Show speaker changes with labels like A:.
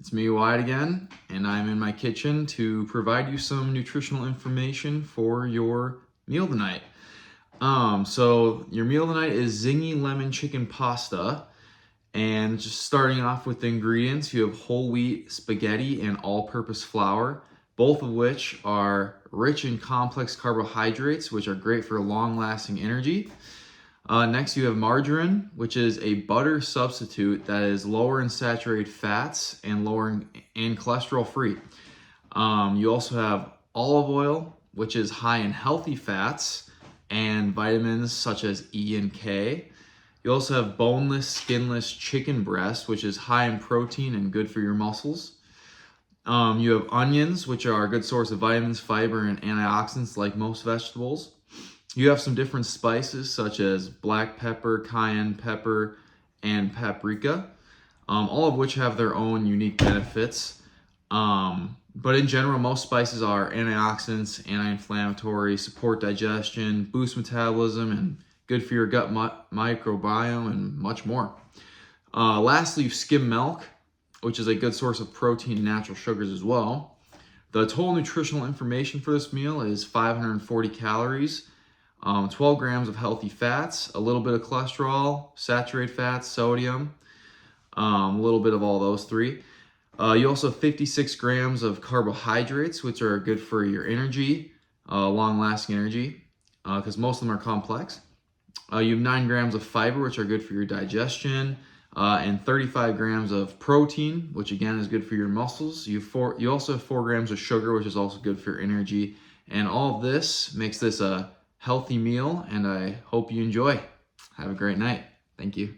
A: It's me, Wyatt, again, and I'm in my kitchen to provide you some nutritional information for your meal tonight. So your meal tonight is Zingy lemon chicken pasta, and just starting off with the ingredients, you have whole wheat spaghetti and all-purpose flour, both of which are rich in complex carbohydrates, which are great for long-lasting energy. Next, you have margarine, which is a butter substitute that is lower in saturated fats and lower in cholesterol free. You also have olive oil, which is high in healthy fats and vitamins such as E and K. You also have boneless, skinless chicken breast, which is high in protein and good for your muscles. You have onions, which are a good source of vitamins, fiber, and antioxidants like most vegetables. You have some different spices such as black pepper, cayenne pepper, and paprika, all of which have their own unique benefits. But in general, most spices are antioxidants, anti-inflammatory, support digestion, boost metabolism, and good for your gut microbiome, and much more. Lastly, you have skim milk, which is a good source of protein and natural sugars as well. The total nutritional information for this meal is 540 calories, 12 grams of healthy fats, a little bit of cholesterol, saturated fats, sodium, a little bit of all those three. You also have 56 grams of carbohydrates, which are good for your energy, long-lasting energy, because most of them are complex. You have 9 grams of fiber, which are good for your digestion, and 35 grams of protein, which again is good for your muscles. You also have 4 grams of sugar, which is also good for your energy. And all of this makes this a healthy meal, and I hope you enjoy. Have a great night. Thank you.